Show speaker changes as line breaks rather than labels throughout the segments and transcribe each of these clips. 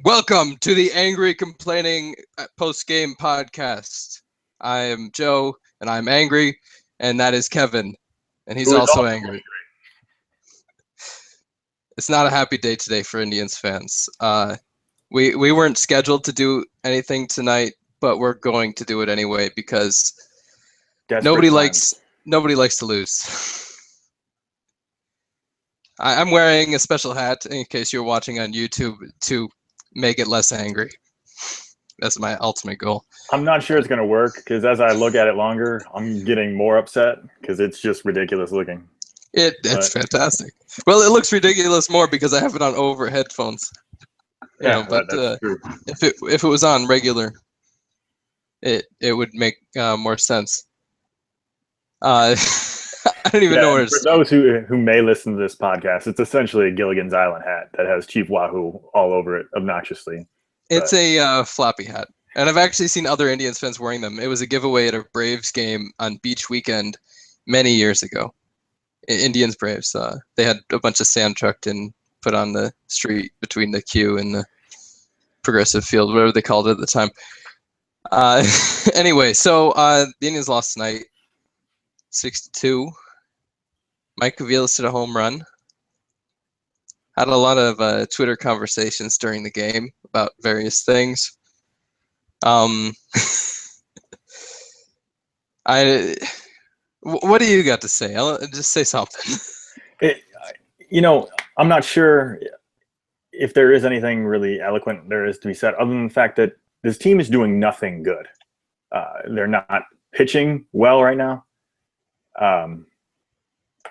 Welcome to the Angry Complaining Post-Game Podcast. I am Joe, and I'm angry, and that is Kevin, and he's also angry. It's not a happy day today for Indians fans. We weren't scheduled to do anything tonight, but we're going to do it anyway because nobody likes to lose. I'm wearing a special hat in case you're watching on YouTube to make it less angry. That's my ultimate goal.
I'm not sure it's going to work because as I look at it longer, I'm getting more upset because it's just ridiculous looking.
It's fantastic. Well, it looks ridiculous more because I have it on over headphones. But if it was on regular, it would make more sense. I don't even know where
for those who may listen to this podcast, it's essentially a Gilligan's Island hat that has Chief Wahoo all over it obnoxiously.
It's a floppy hat. And I've actually seen other Indians fans wearing them. It was a giveaway at a Braves game on Beach Weekend many years ago. Indians Braves. They had a bunch of sand trucked and put on the street between the queue and the Progressive Field, whatever they called it at the time. Anyway, so the Indians lost tonight, 6-2. Mike Aviles hit a home run. Had a lot of Twitter conversations during the game about various things. What do you got to say? I'll just say something.
I'm not sure if there is anything really eloquent there is to be said, other than the fact that this team is doing nothing good. They're not pitching well right now.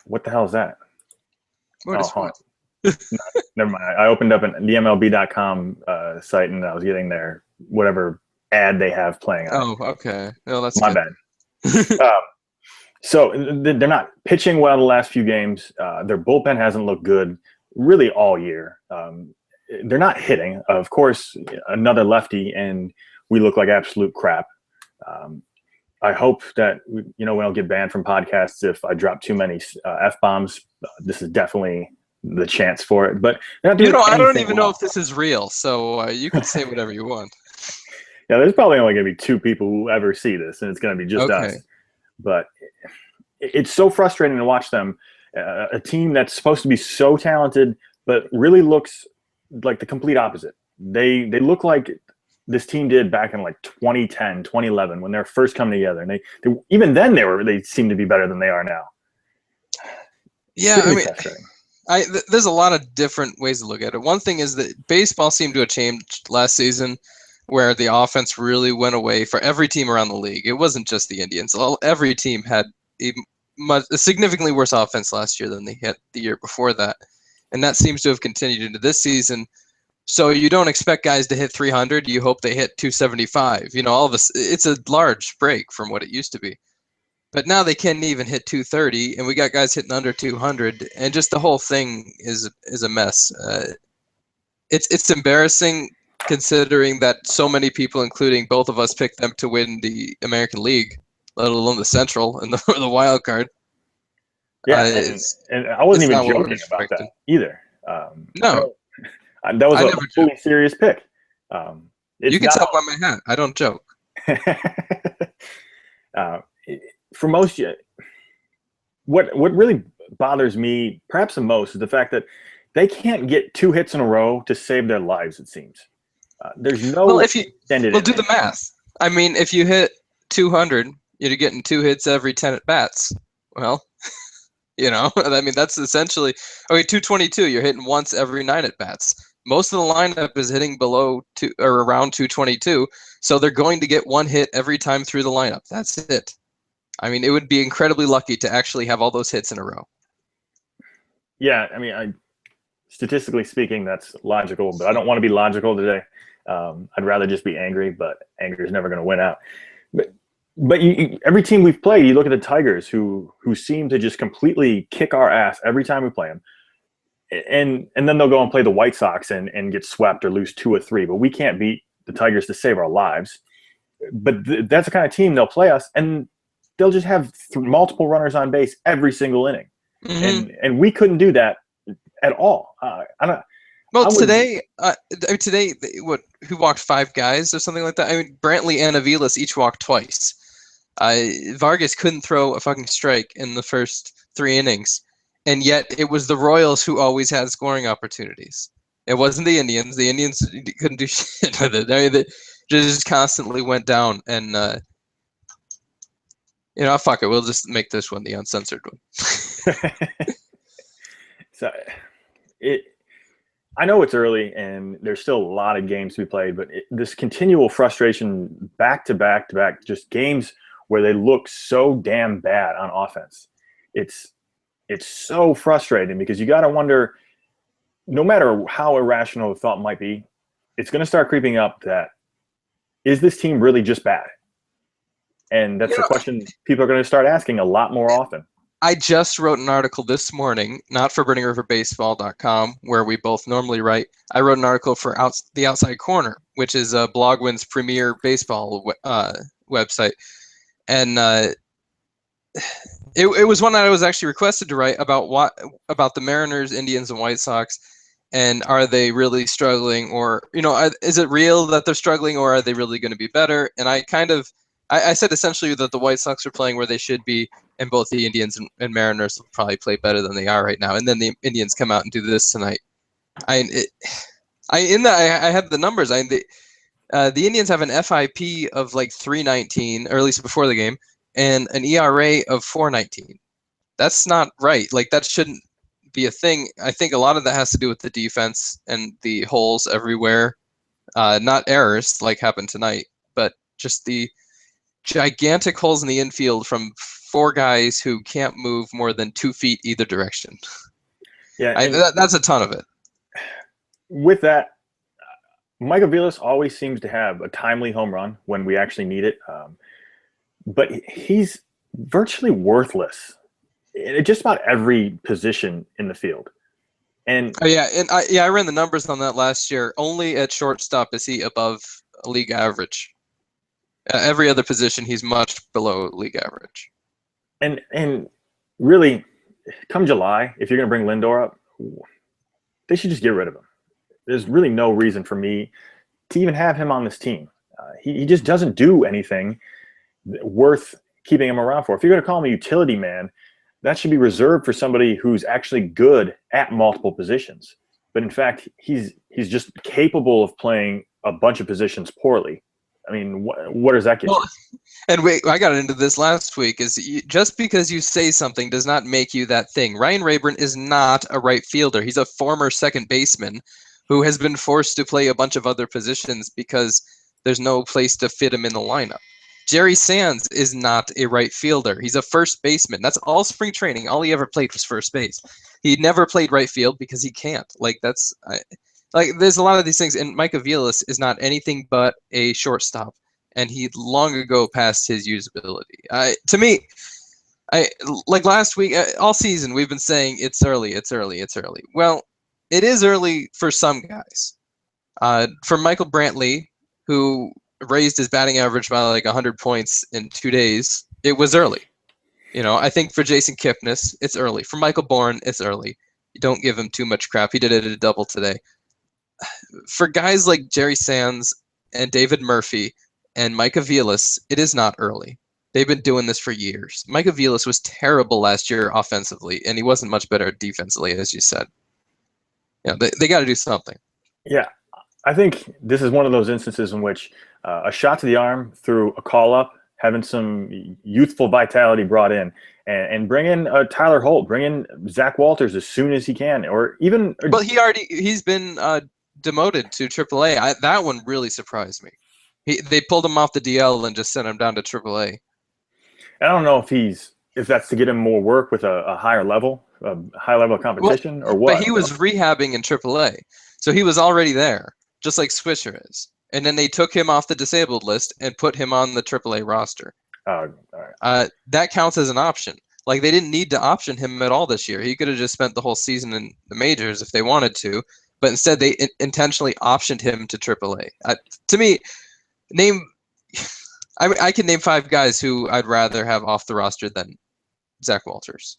What the hell is that?
What?
No, never mind. I opened up the MLB.com site and I was getting their whatever ad they have playing on.
Oh, okay. Well, that's
my bad. So they're not pitching well the last few games. Their bullpen hasn't looked good really all year. They're not hitting. Of course, another lefty, and we look like absolute crap. I hope that we don't get banned from podcasts if I drop too many F-bombs. This is definitely the chance for it. But I
don't even know if this is real, so you can say whatever you want.
Yeah, there's probably only going to be 2 people who ever see this, and it's going to be just us. But it's so frustrating to watch them, a team that's supposed to be so talented, but really looks like the complete opposite. They look like this team did back in like 2010, 2011 when they're first coming together, and they even then they seemed to be better than they are now.
Yeah, there's a lot of different ways to look at it. One thing is that baseball seemed to have changed last season, where the offense really went away for every team around the league. It wasn't just the Indians. Every team had a significantly worse offense last year than they had the year before that, and that seems to have continued into this season. So you don't expect guys to hit 300. You hope they hit 275. All of this, it's a large break from what it used to be. But now they can't even hit 230, and we got guys hitting under 200, and just the whole thing is a mess. It's embarrassing considering that so many people, including both of us, picked them to win the American League, let alone the Central and the wild card.
Yeah, and I wasn't even joking about that either.
No.
That was a fully serious pick.
You can tell by my hat. I don't joke.
For most, what really bothers me, perhaps the most, is the fact that they can't get 2 hits in a row to save their lives. It seems there's no.
Well, do the math. I mean, if you hit 200, you're getting 2 hits every 10 at bats. Well, that's essentially 222. You're hitting once every 9 at bats. Most of the lineup is hitting below 2 or around 222, so they're going to get 1 hit every time through the lineup. That's it. I mean, it would be incredibly lucky to actually have all those hits in a row.
Yeah, I mean, statistically speaking, that's logical, but I don't want to be logical today. I'd rather just be angry, but anger is never going to win out. But every team we've played, you look at the Tigers, who seem to just completely kick our ass every time we play them. And then they'll go and play the White Sox and get swept or lose 2 or 3. But we can't beat the Tigers to save our lives. But that's the kind of team they'll play us, and they'll just have multiple runners on base every single inning. Mm-hmm. And we couldn't do that at all.
Well, today, today, who walked 5 guys or something like that? I mean, Brantley and Aviles each walked twice. Vargas couldn't throw a fucking strike in the first 3 innings, and yet it was the Royals who always had scoring opportunities. It wasn't the Indians. The Indians couldn't do shit with it. I mean, they just constantly went down, and fuck it. We'll just make this one the uncensored one.
So I know it's early and there's still a lot of games to be played, but this continual frustration back to back to back, just games where they look so damn bad on offense. It's so frustrating because you got to wonder, no matter how irrational the thought might be, it's going to start creeping up that, is this team really just bad? And that's the question people are going to start asking a lot more often.
I just wrote an article this morning, not for BurningRiverBaseball.com, where we both normally write. I wrote an article for The Outside Corner, which is Blogwin's premier baseball website. And it was one that I was actually requested to write about the Mariners, Indians, and White Sox. And are they really struggling, or is it real that they're struggling, or are they really going to be better? And I said essentially that the White Sox are playing where they should be, and both the Indians and Mariners will probably play better than they are right now. And then the Indians come out and do this tonight. I have the numbers. The Indians have an FIP of like 319, or at least before the game, and an ERA of 419. That's not right. Like, that shouldn't be a thing. I think a lot of that has to do with the defense and the holes everywhere. Not errors like happened tonight, but just the gigantic holes in the infield from 4 guys who can't move more than 2 feet either direction. Yeah, that's a ton of it.
With that, Mike Aviles always seems to have a timely home run when we actually need it, but he's virtually worthless in just about every position in the field. And
I ran the numbers on that last year. Only at shortstop is he above league average. Every other position, he's much below league average.
And really, come July, if you're going to bring Lindor up, they should just get rid of him. There's really no reason for me to even have him on this team. He just doesn't do anything worth keeping him around for. If you're going to call him a utility man, that should be reserved for somebody who's actually good at multiple positions. But in fact, he's just capable of playing a bunch of positions poorly. I mean, what does that get you?
And I got into this last week, just because you say something does not make you that thing. Ryan Rayburn is not a right fielder. He's a former second baseman who has been forced to play a bunch of other positions because there's no place to fit him in the lineup. Jerry Sands is not a right fielder. He's a first baseman. That's all spring training. All he ever played was first base. He never played right field because he can't. There's a lot of these things, and Mike Aviles is not anything but a shortstop, and he long ago passed his usability. To me, like last week, all season, we've been saying it's early, it's early, it's early. Well, it is early for some guys. For Michael Brantley, who raised his batting average by like 100 points in 2 days, it was early. I think for Jason Kipnis, it's early. For Michael Bourne, it's early. You don't give him too much crap. He did it at a double today. For guys like Jerry Sands and David Murphy and Mike Aviles, it is not early. They've been doing this for years. Mike Aviles was terrible last year offensively, and he wasn't much better defensively, as you said. They got to do something.
Yeah, I think this is one of those instances in which a shot to the arm through a call-up, having some youthful vitality brought in, and bring in Tyler Holt, bring in Zach Walters as soon as he can, or even.
Well, he's been demoted to AAA. That one really surprised me. They pulled him off the DL and just sent him down to AAA.
I don't know if that's to get him more work with a higher level, high level of competition, or what.
But he was rehabbing in AAA, so he was already there, just like Swisher is. And then they took him off the disabled list and put him on the AAA roster.
All right.
That counts as an option. Like, they didn't need to option him at all this year. He could have just spent the whole season in the majors if they wanted to, but instead they intentionally optioned him to AAA. To me, I can name 5 guys who I'd rather have off the roster than Zach Walters.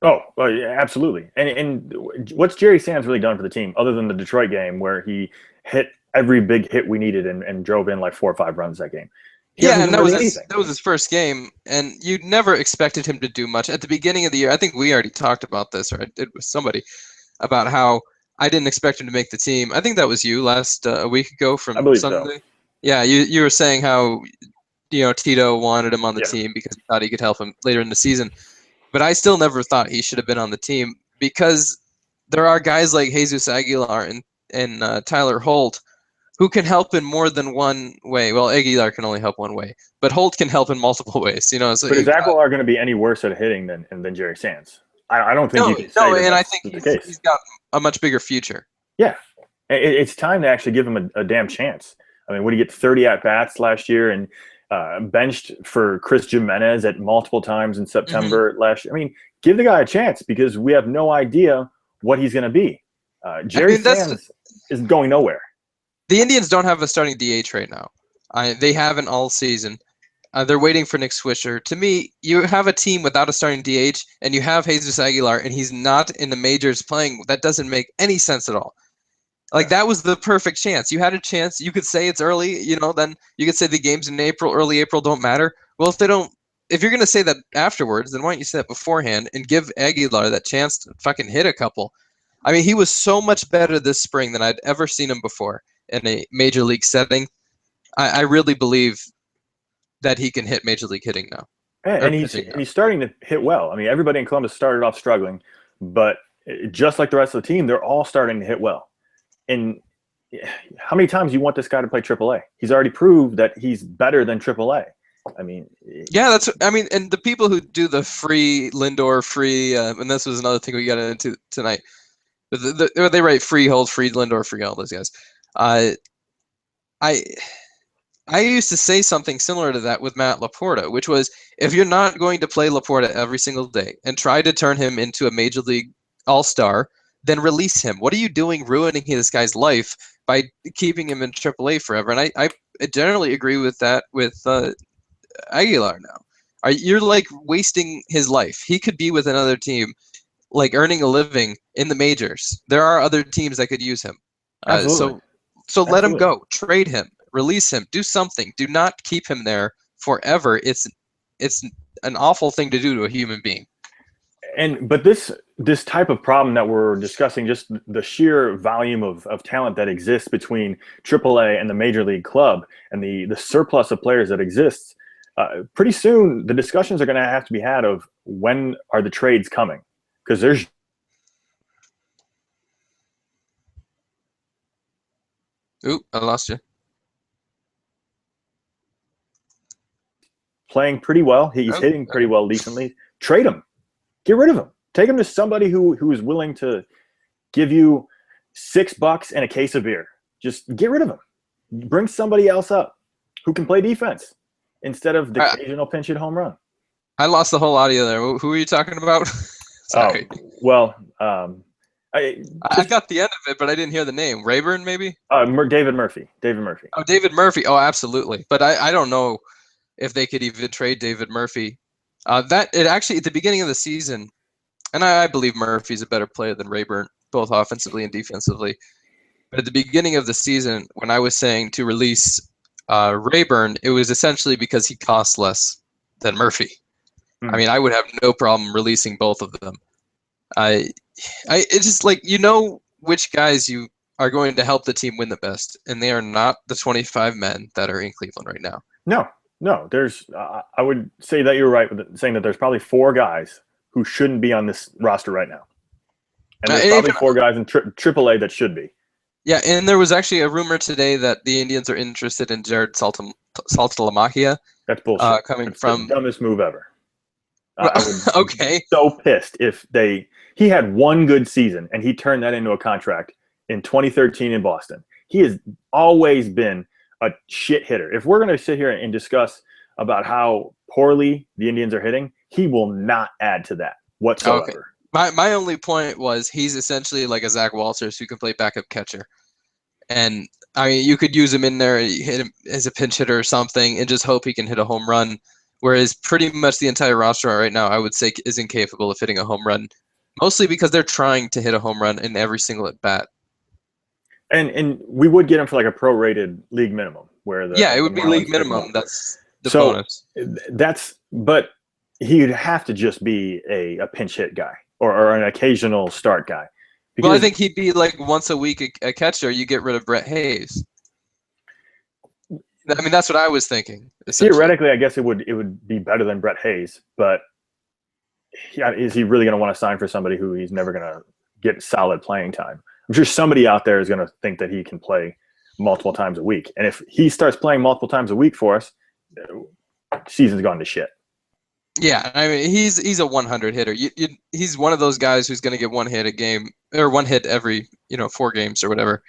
Oh, well, yeah, absolutely. And what's Jerry Sands really done for the team other than the Detroit game where he hit every big hit we needed and drove in like 4 or 5 runs that game? He
Yeah,
hasn't
and
done really anything.
that was his first game, and you never expected him to do much at the beginning of the year. I think we already talked about this, or I did with somebody, about how I didn't expect him to make the team. I think that was you last a week ago
I
from
believe so.
Sunday. Yeah, you were saying how Tito wanted him on the
Yeah,
team because he thought he could help him later in the season. But I still never thought he should have been on the team because there are guys like Jesus Aguilar and Tyler Holt who can help in more than one way. Well, Aguilar can only help one way, but Holt can help in multiple ways. So
but is
you've got
Aguilar going to be any worse at hitting than Jerry Sands? I don't think you can say
no,
that
and I
that's
think
the case.
he's got a much bigger future.
Yeah, it's time to actually give him a damn chance. I mean, what did he get 30 at bats last year and benched for Chris Jimenez at multiple times in September last year? I mean, give the guy a chance because we have no idea what he's going to be.
I
Jerry
mean,
Sands is going nowhere.
the Indians don't have a starting DH right now. They haven't all season. They're waiting for Nick Swisher. To me, you have a team without a starting DH, and you have Jesus Aguilar, and he's not in the majors playing. That doesn't make any sense at all. Like, that was the perfect chance. You had a chance. You could say it's early, then you could say the games in April, early April don't matter. Well, if you're going to say that afterwards, then why don't you say that beforehand and give Aguilar that chance to fucking hit a couple? I mean, he was so much better this spring than I'd ever seen him before in a major league setting. I really believe that he can hit major league hitting now.
And he's starting to hit well. I mean, everybody in Columbus started off struggling, but just like the rest of the team, they're all starting to hit well. And how many times you want this guy to play AAA? He's already proved that he's better than AAA. I mean,
yeah, and the people who do the free Lindor free, and this was another thing we got into tonight. They write free Hold, free Lindor, free all those guys. I used to say something similar to that with Matt Laporta, which was, if you're not going to play Laporta every single day and try to turn him into a major league all-star, then release him. What are you doing ruining this guy's life by keeping him in AAA forever? And I generally agree with that with Aguilar now. You're like wasting his life. He could be with another team, like earning a living in the majors. There are other teams that could use him.
absolutely.
So let him go. Trade him. Release him. Do something. Do not keep him there forever. It's an awful thing to do to a human being.
But this type of problem that we're discussing, just the sheer volume of talent that exists between AAA and the major league club, and the surplus of players that exists, pretty soon the discussions are going to have to be had of when are the trades coming, because there's
Ooh, I lost you.
playing pretty well. He's hitting pretty well decently. Trade him. Get rid of him. Take him to somebody who is willing to give you $6 and a case of beer. Just get rid of him. Bring somebody else up who can play defense instead of the occasional pinch hit home run.
I lost the whole audio there. Who are you talking about? Sorry.
Well,
I got the end of it, but I didn't hear the name. Rayburn, maybe?
David Murphy. David Murphy.
Oh, David Murphy. Oh, absolutely. But I don't know if they could even trade David Murphy. Actually, at the beginning of the season, and I believe Murphy's a better player than Rayburn, both offensively and defensively. But at the beginning of the season, when I was saying to release Rayburn, it was essentially because he costs less than Murphy. I mean, I would have no problem releasing both of them. It's just like, which guys you are going to help the team win the best, and they are not the 25 men that are in Cleveland right now.
No. There's I would say that you're right with saying that there's probably 4 guys who shouldn't be on this roster right now, and there's probably 4 guys in AAA that should be.
Yeah, and there was actually a rumor today that the Indians are interested in Jared Saltalamacchia.
That's bullshit.
Coming
it's
from
the dumbest move ever.
Okay.
So pissed if he had one good season and he turned that into a contract in 2013 in Boston. He has always been a shit hitter. If we're going to sit here and discuss about how poorly the Indians are hitting, he will not add to that whatsoever.
Okay. My only point was he's essentially like a Zach Walters who can play backup catcher. And I mean, you could use him in there, hit him as a pinch hitter or something, and just hope he can hit a home run. Whereas pretty much the entire roster right now, I would say, is incapable of hitting a home run, mostly because they're trying to hit a home run in every single at bat.
And we would get him for like a prorated league minimum, where
it would be league
Marlins
minimum. That's the
so
bonus.
but he'd have to just be a pinch hit guy or an occasional start guy.
Well, I think he'd be like once a week a catcher. You get rid of Brett Hayes. I mean, that's what I was thinking.
Theoretically, I guess it would be better than Brett Hayes, but is he really going to want to sign for somebody who he's never going to get solid playing time? I'm sure somebody out there is going to think that he can play multiple times a week. And if he starts playing multiple times a week for us, season's gone to shit.
Yeah, I mean, he's a 100 hitter. He's one of those guys who's going to get one hit a game, or one hit every 4 games or whatever,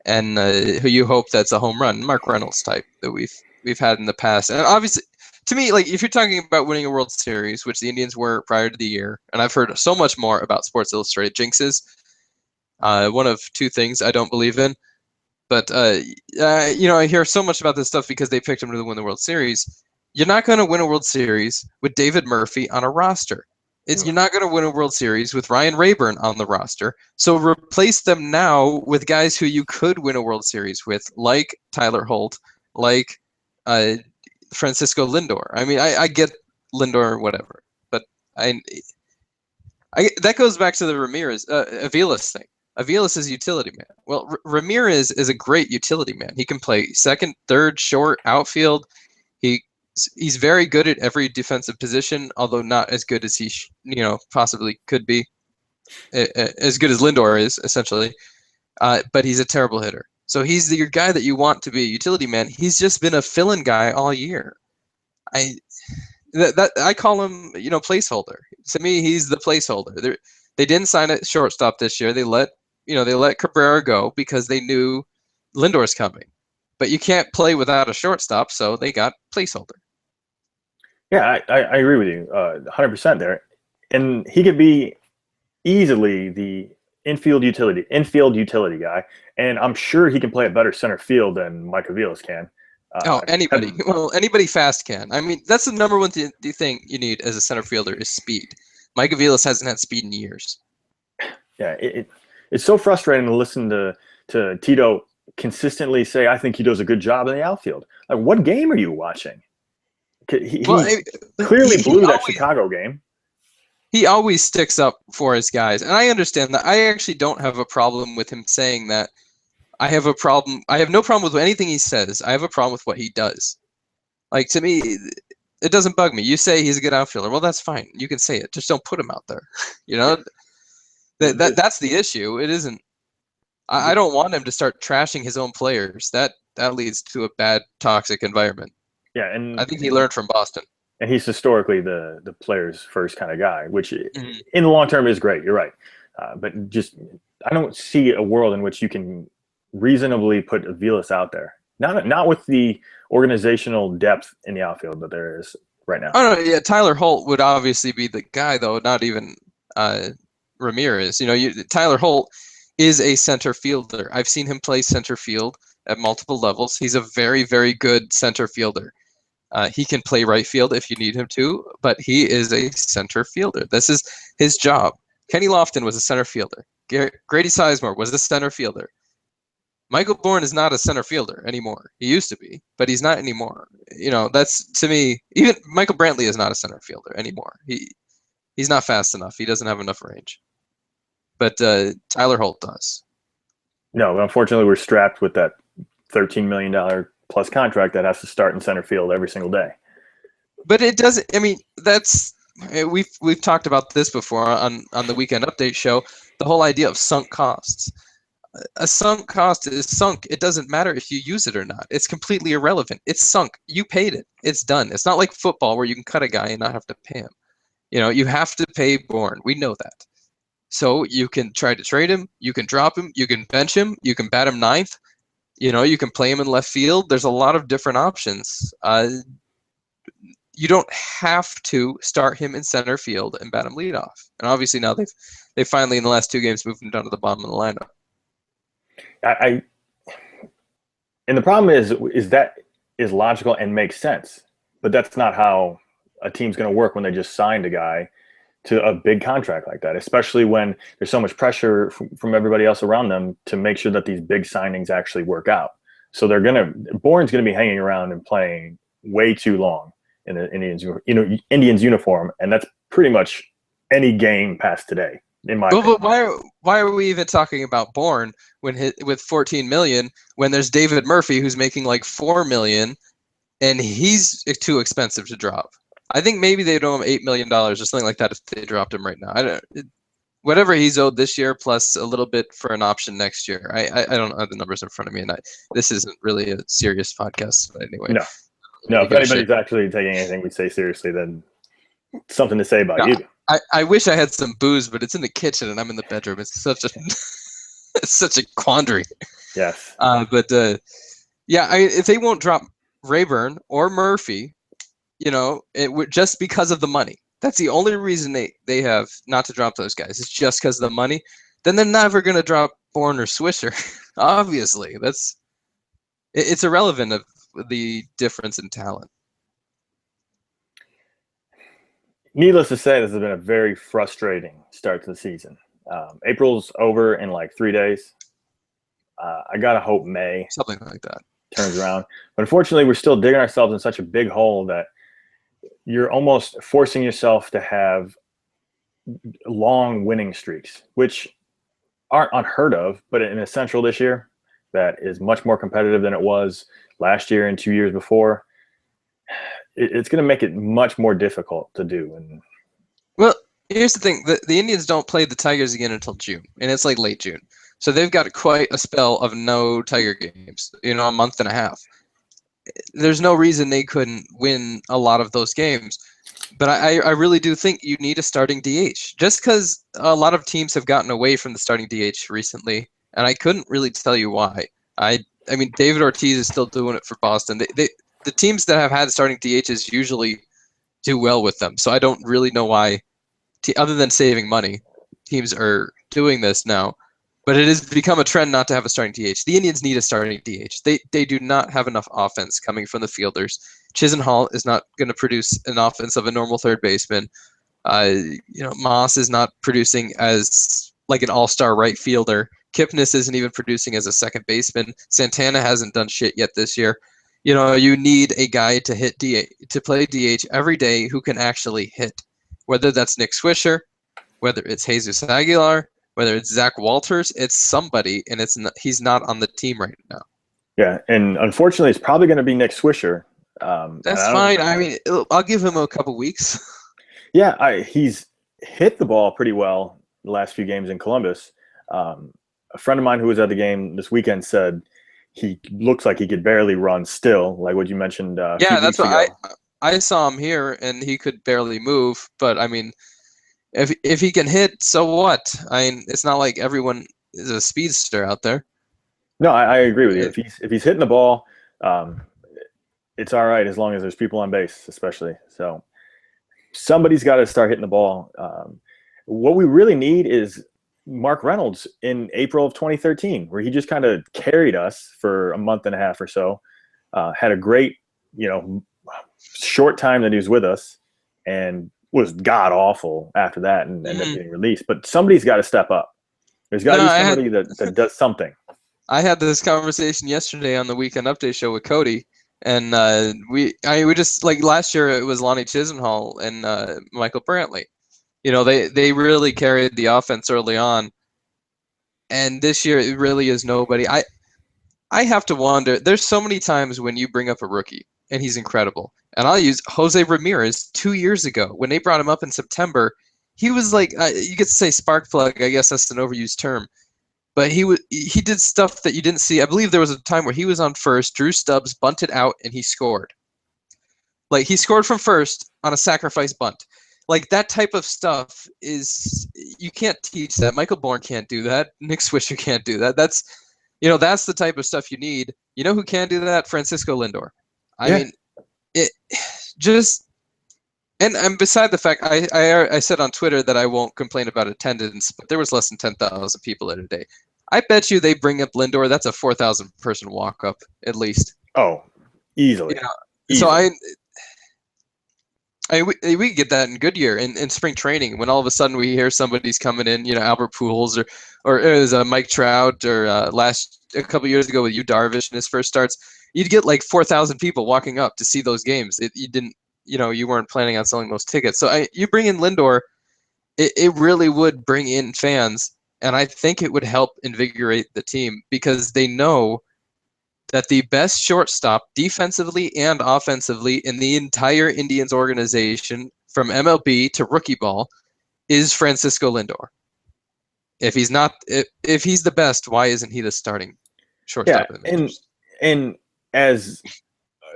and who you hope that's a home run, Mark Reynolds type that we've had in the past. And obviously, to me, like if you're talking about winning a World Series, which the Indians were prior to the year, and I've heard so much more about Sports Illustrated jinxes. One of 2 things I don't believe in, but I hear so much about this stuff because they picked him to win the World Series. You're not going to win a World Series with David Murphy on a roster. You're not going to win a World Series with Ryan Rayburn on the roster. So replace them now with guys who you could win a World Series with, like Tyler Holt, like Francisco Lindor. I mean, I get Lindor or whatever, but that goes back to the Ramirez Aviles thing. Aviles is a utility man. Well, Ramirez is a great utility man. He can play second, third, short, outfield. He's very good at every defensive position, although not as good as he possibly could be. As good as Lindor is, essentially. But he's a terrible hitter. So he's your guy that you want to be a utility man. He's just been a fill-in guy all year. I call him, placeholder. To me, he's the placeholder. They didn't sign a shortstop this year. They let Cabrera go because they knew Lindor's coming. But you can't play without a shortstop, so they got placeholder.
Yeah, I agree with you 100% there. And he could be easily the infield utility guy, and I'm sure he can play a better center field than Mike Aviles can.
Anybody. Well, anybody fast can. I mean, that's the number one thing you need as a center fielder is speed. Mike Aviles hasn't had speed in years.
Yeah, it's so frustrating to listen to Tito consistently say, I think he does a good job in the outfield. Like, what game are you watching? He clearly blew that Chicago game.
He always sticks up for his guys, and I understand that. I actually don't have a problem with him saying that. I have no problem with anything he says. I have a problem with what he does. Like, to me, it doesn't bug me. You say he's a good outfielder. Well, that's fine. You can say it. Just don't put him out there. That's the issue. It isn't. I don't want him to start trashing his own players. That leads to a bad, toxic environment.
Yeah, and
I think he learned from Boston.
And he's historically the player's first kind of guy, which in the long term is great. You're right. But just I don't see a world in which you can reasonably put Aviles out there. Not with the organizational depth in the outfield that there is right now.
Oh no, yeah, Tyler Holt would obviously be the guy though, not even Ramirez. Tyler Holt is a center fielder. I've seen him play center field at multiple levels. He's a very, very good center fielder. He can play right field if you need him to, but he is a center fielder. This is his job. Kenny Lofton was a center fielder. Grady Sizemore was a center fielder. Michael Bourne is not a center fielder anymore. He used to be, but he's not anymore. That's, to me, even Michael Brantley is not a center fielder anymore. He's not fast enough. He doesn't have enough range. But Tyler Holt does.
No, unfortunately, we're strapped with that $13 million plus contract that has to start in center field every single day.
But it doesn't. I mean, we've talked about this before on the Weekend Update show. The whole idea of sunk costs. A sunk cost is sunk. It doesn't matter if you use it or not. It's completely irrelevant. It's sunk. You paid it. It's done. It's not like football where you can cut a guy and not have to pay him. You have to pay Bourne. We know that. So you can try to trade him. You can drop him. You can bench him. You can bat him ninth. You can play him in left field. There's a lot of different options. You don't have to start him in center field and bat him leadoff. And obviously now they've finally in the last 2 games moved him down to the bottom of the lineup.
And the problem is that is logical and makes sense, but that's not how a team's going to work when they just signed a guy to a big contract like that, especially when there's so much pressure from everybody else around them to make sure that these big signings actually work out. So Bourne's going to be hanging around and playing way too long in the Indians uniform, and that's pretty much any game past today, in my opinion.
But why are we even talking about Bourne with $14 million when there's David Murphy who's making like $4 million, and he's too expensive to drop? I think maybe they'd owe him $8 million or something like that if they dropped him right now. Whatever he's owed this year plus a little bit for an option next year. I don't have the numbers in front of me, and this isn't really a serious podcast anyway.
No. If anybody's actually taking anything we say seriously, then something to say about you.
I wish I had some booze, but it's in the kitchen and I'm in the bedroom. It's such a quandary.
Yes.
If they won't drop Rayburn or Murphy, just because of the money. That's the only reason they have not to drop those guys. It's just because of the money. Then they're never going to drop Bourne or Swisher. Obviously, it's irrelevant of the difference in talent.
Needless to say, this has been a very frustrating start to the season. April's over in like 3 days. I gotta hope May,
something like that,
turns around. But unfortunately, we're still digging ourselves in such a big hole that you're almost forcing yourself to have long winning streaks, which aren't unheard of, but in a Central this year that is much more competitive than it was last year and 2 years before, it's going to make it much more difficult to do. And
well, here's the thing: the Indians don't play the Tigers again until June, and it's like late June, so they've got quite a spell of no Tiger games. A month and a half. There's no reason they couldn't win a lot of those games. But I really do think you need a starting DH. Just because a lot of teams have gotten away from the starting DH recently, and I couldn't really tell you why. I mean, David Ortiz is still doing it for Boston. The teams that have had starting DHs usually do well with them. So I don't really know why, other than saving money, teams are doing this now. But it has become a trend not to have a starting DH. The Indians need a starting DH. They do not have enough offense coming from the fielders. Chisenhall is not going to produce an offense of a normal third baseman. Moss is not producing as like an all-star right fielder. Kipnis isn't even producing as a second baseman. Santana hasn't done shit yet this year. You need a guy to hit DH, to play DH every day who can actually hit. Whether that's Nick Swisher, whether it's Jesus Aguilar, whether it's Zach Walters, it's somebody, and he's not on the team right now.
Yeah, and unfortunately, it's probably going to be Nick Swisher.
That's fine. I mean, I'll give him a couple weeks.
Yeah, he's hit the ball pretty well the last few games in Columbus. A friend of mine who was at the game this weekend said he looks like he could barely run still, like what you mentioned.
Yeah, that's what I saw him here, and he could barely move. But I mean, if he can hit, so what? I mean, it's not like everyone is a speedster out there.
No, I agree with you. If he's hitting the ball, it's all right as long as there's people on base, especially. So somebody's got to start hitting the ball. What we really need is Mark Reynolds in April of 2013, where he just kind of carried us for a month and a half or so. Had a great, short time that he was with us, and was god awful after that and ended up getting released. But somebody's got to step up. There's got to be somebody that does something.
I had this conversation yesterday on the Weekend Update show with Cody, and we just, like last year it was Lonnie Chisenhall and Michael Brantley. They really carried the offense early on, and this year it really is nobody. I have to wonder. There's so many times when you bring up a rookie and he's incredible. And I'll use Jose Ramirez 2 years ago. When they brought him up in September, he was like, you get to say spark plug. I guess that's an overused term. But he did stuff that you didn't see. I believe there was a time where he was on first, Drew Stubbs bunted out, and he scored. Like, he scored from first on a sacrifice bunt. Like, that type of stuff you can't teach that. Michael Bourne can't do that. Nick Swisher can't do that. That's the type of stuff you need. You know who can do that? Francisco Lindor. I mean, it just, and beside the fact, I said on Twitter that I won't complain about attendance, but there was less than 10,000 people at a day. I bet you they bring up Lindor. That's a 4,000 person walk up at least.
Oh, easily.
So I mean, we get that in Goodyear in spring training when all of a sudden we hear somebody's coming in, Albert Pujols or it was Mike Trout or a couple years ago with Yu Darvish in his first starts. You'd get like 4,000 people walking up to see those games. You didn't, you weren't planning on selling those tickets. So you bring in Lindor, it really would bring in fans, and I think it would help invigorate the team because they know that the best shortstop defensively and offensively in the entire Indians organization from MLB to rookie ball is Francisco Lindor. If he's not, if he's the best, why isn't he the starting shortstop in the majors?
And as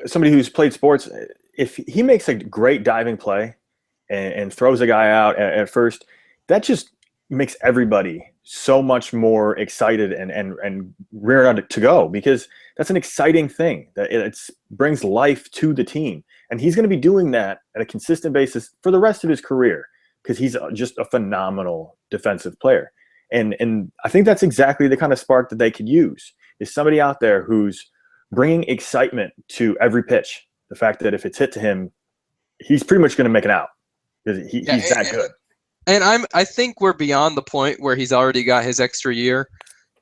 somebody who's played sports, if he makes a great diving play and throws a guy out at first, that just makes everybody so much more excited and reared to go, because that's an exciting thing that it brings life to the team. And he's going to be doing that at a consistent basis for the rest of his career because he's just a phenomenal defensive player. And I think that's exactly the kind of spark that they could use, is somebody out there who's bringing excitement to every pitch. The fact that if it's hit to him, he's pretty much going to make it out because he's that good.
And I think we're beyond the point where he's already got his extra year.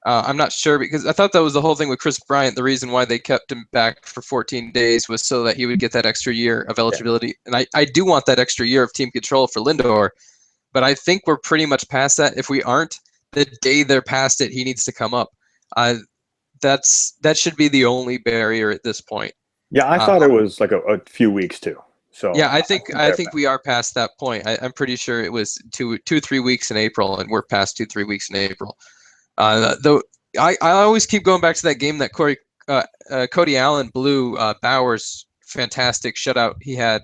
I'm not sure, because I thought that was the whole thing with Chris Bryant. The reason why they kept him back for 14 days was so that he would get that extra year of eligibility. Yeah. And I do want that extra year of team control for Lindor, but I think we're pretty much past that. If we aren't, the day they're past it, he needs to come up. That should be the only barrier at this point.
Yeah, I thought it was like a few weeks too. So
yeah, I think we are past that point. I'm pretty sure it was 2-3 weeks in April, and we're past 2-3 weeks in April. Though I always keep going back to that game that Cody Allen blew Bauer's fantastic shutout he had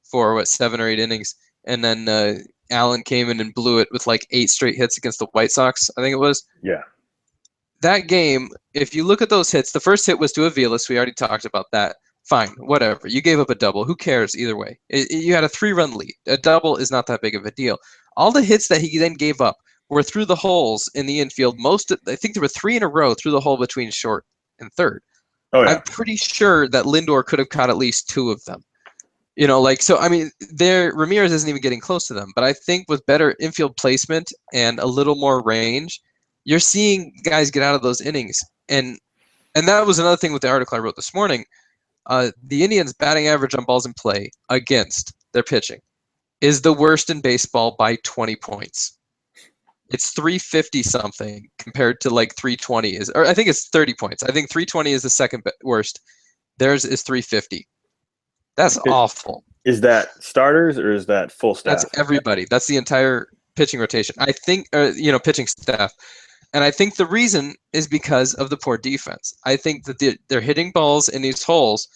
for 7 or 8 innings, and then Allen came in and blew it with like 8 straight hits against the White Sox, I think it was.
Yeah.
That game, if you look at those hits, the first hit was to Aviles. We already talked about that. Fine, whatever. You gave up a double. Who cares either way? You had a 3-run lead. A double is not that big of a deal. All the hits that he then gave up were through the holes in the infield. I think there were 3 in a row through the hole between short and third. Oh, yeah. I'm pretty sure that Lindor could have caught at least 2 of them. So I mean, Ramirez isn't even getting close to them. But I think with better infield placement and a little more range, you're seeing guys get out of those innings. And that was another thing with the article I wrote this morning. The Indians' batting average on balls in play against their pitching is the worst in baseball by 20 points. It's 350 something compared to like 320 or I think it's 30 points. I think 320 is the second worst. Theirs is 350. That's awful.
Is that starters or is that full staff?
That's everybody. That's the entire pitching rotation. I think, pitching staff. And I think the reason is because of the poor defense. I think that they're hitting balls in these holes,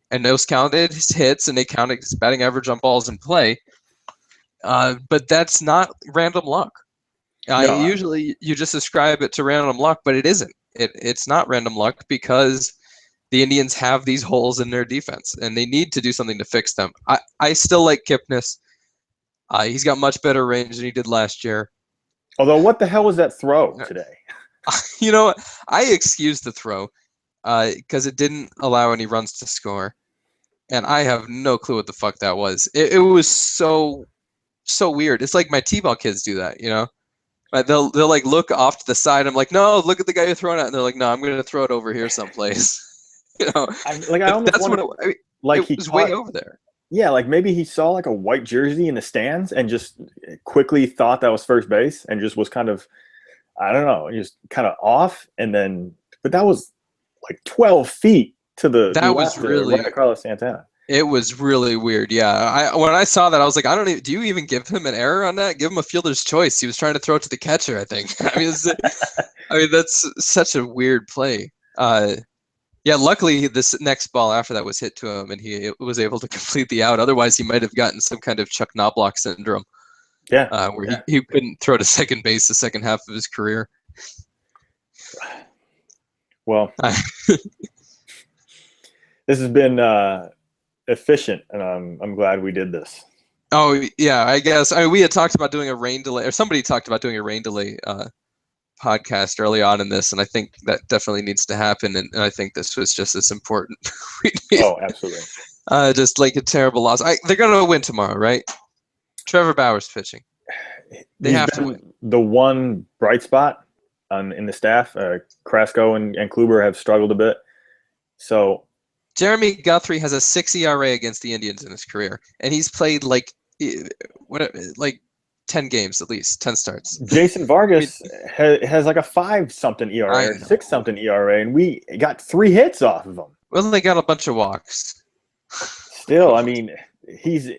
and those counted his hits, and they counted his batting average on balls in play. But that's not random luck. No. Usually you just ascribe it to random luck, but it isn't. It's not random luck because the Indians have these holes in their defense, and they need to do something to fix them. I still like Kipnis. He's got much better range than he did last year.
Although, what the hell was that throw today?
You know what? I excused the throw because it didn't allow any runs to score. And I have no clue what the fuck that was. It was so weird. It's like my T-ball kids do that, They'll like look off to the side. I'm like, no, look at the guy you're throwing at. And they're like, no, I'm going to throw it over here someplace.
I almost wonder,
it was way over there.
Yeah, like maybe he saw like a white jersey in the stands and just quickly thought that was first base and just was kind of, I don't know, just kind of off. And then, but that was like 12 feet to the
was really
Carlos Santana.
It was really weird. Yeah, when I saw that, I was like, do you even give him an error on that? Give him a fielder's choice. He was trying to throw it to the catcher, I think. I mean, that's such a weird play. Yeah, luckily this next ball after that was hit to him, and he was able to complete the out. Otherwise, he might have gotten some kind of Chuck Knobloch syndrome.
Yeah,
where he couldn't throw to second base the second half of his career.
Well, this has been efficient, and I'm glad we did this.
Oh yeah, I guess. I mean, we had talked about doing a rain delay, or somebody talked about doing a rain delay podcast early on in this, and I think that definitely needs to happen, and I think this was just as important.
Oh, absolutely.
Just like a terrible loss. They're going to win tomorrow, right? Trevor Bauer's pitching. They have to win.
The one bright spot in the staff. Krasko and Kluber have struggled a bit. So
Jeremy Guthrie has a 6 ERA against the Indians in his career, and he's played like 10 games at least, 10 starts.
Jason Vargas has like a 5-something ERA, or 6-something ERA, and we got 3 hits off of him.
Well, they got a bunch of walks.
Still, I mean, he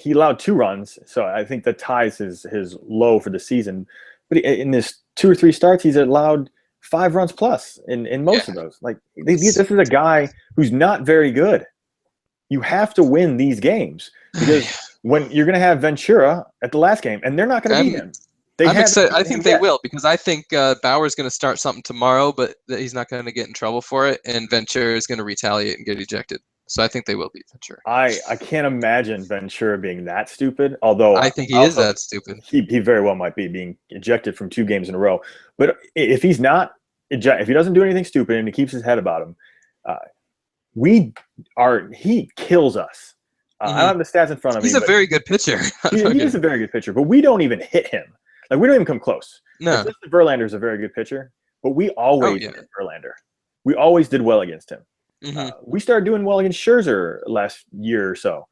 allowed 2 runs, so I think that ties his low for the season. But in this 2 or 3 starts, he's allowed 5 runs plus in most of those. Like this is a guy who's not very good. You have to win these games because when you're going to have Ventura at the last game, and they're not going to beat him.
I'm excited. I think they will, because I think Bauer's going to start something tomorrow, but he's not going to get in trouble for it, and Ventura is going to retaliate and get ejected. So I think they will beat Ventura.
I can't imagine Ventura being that stupid, although
I think he is that stupid.
He very well might be being ejected from 2 games in a row. But if he's not if he doesn't do anything stupid and he keeps his head about him, he kills us. I don't have the stats in front of me.
He's a very good pitcher.
He is a very good pitcher, but we don't even hit him. Like, we don't even come close.
No.
Verlander is a very good pitcher, but we always hit Verlander. We always did well against him. We started doing well against Scherzer last year or so.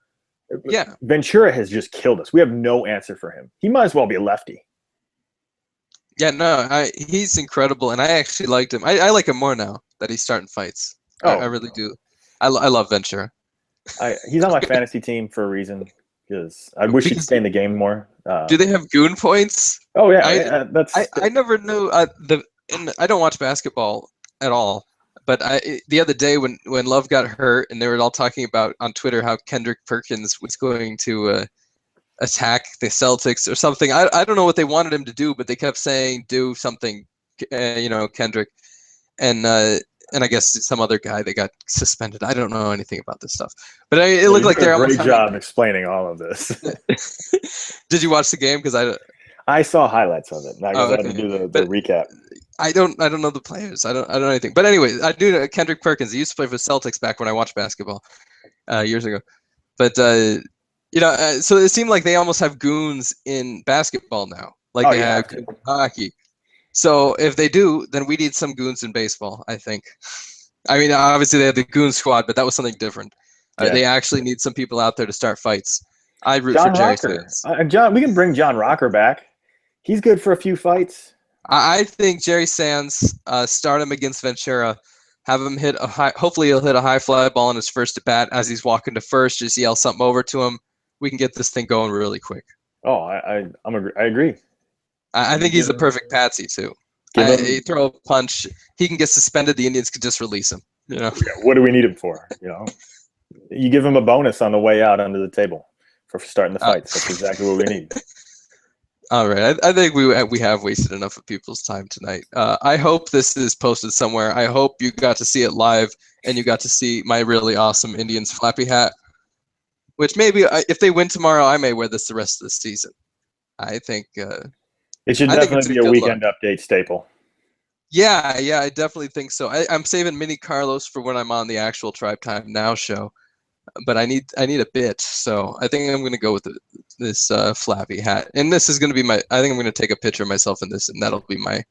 Yeah.
Ventura has just killed us. We have no answer for him. He might as well be a lefty.
Yeah, no, he's incredible, and I actually liked him. I like him more now that he's starting fights. I really do. I love Ventura.
He's on my fantasy team for a reason, because I wish he'd stay in the game more.
Do they have goon points?
Oh yeah,
I never knew and I don't watch basketball at all. But the other day when Love got hurt, and they were all talking about on Twitter how Kendrick Perkins was going to attack the Celtics or something. I don't know what they wanted him to do, but they kept saying do something, Kendrick, and I guess some other guy that got suspended. I don't know anything about this stuff, but it looked like they're
a great job explaining all of this.
Did you watch the game? Because
I saw highlights of it. I had to do the recap.
I don't know the players. I don't know anything. But anyway, I do know Kendrick Perkins. He used to play for Celtics back when I watched basketball years ago. But so it seemed like they almost have goons in basketball now, like they have in hockey. So if they do, then we need some goons in baseball, I think. I mean, obviously they have the goon squad, but that was something different. They actually need some people out there to start fights. I root for Jerry Sands.
We can bring John Rocker back. He's good for a few fights.
I think Jerry Sands, start him against Ventura, have him hit a high. Hopefully, he'll hit a high fly ball on his first at bat as he's walking to first. Just yell something over to him. We can get this thing going really quick.
Oh, I agree.
I think he's the perfect patsy too. He throw a punch, he can get suspended. The Indians could just release him.
What do we need him for? You give him a bonus on the way out under the table for starting the fights. That's exactly what we need.
All right, I think we have wasted enough of people's time tonight. I hope this is posted somewhere. I hope you got to see it live and you got to see my really awesome Indians flappy hat, which maybe if they win tomorrow, I may wear this the rest of the season. I think
it should definitely be a weekend update staple.
Yeah, I definitely think so. I'm saving Mini Carlos for when I'm on the actual Tribe Time Now show, but I need a bit, so I think I'm going to go with this flappy hat, and this is going to be I think I'm going to take a picture of myself in this, and that'll be my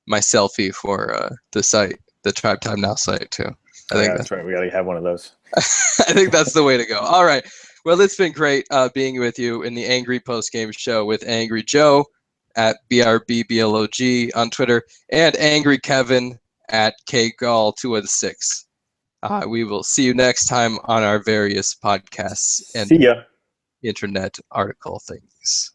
selfie for the site, the Tribe Time Now site too. I think
that's right. We got to have one of those.
I think that's the way to go. All right. Well, it's been great being with you in the Angry Post Game Show with Angry Joe at BRBBLOG on Twitter and Angry Kevin at KGall206. We will see you next time on our various podcasts and
see ya.
internet article things.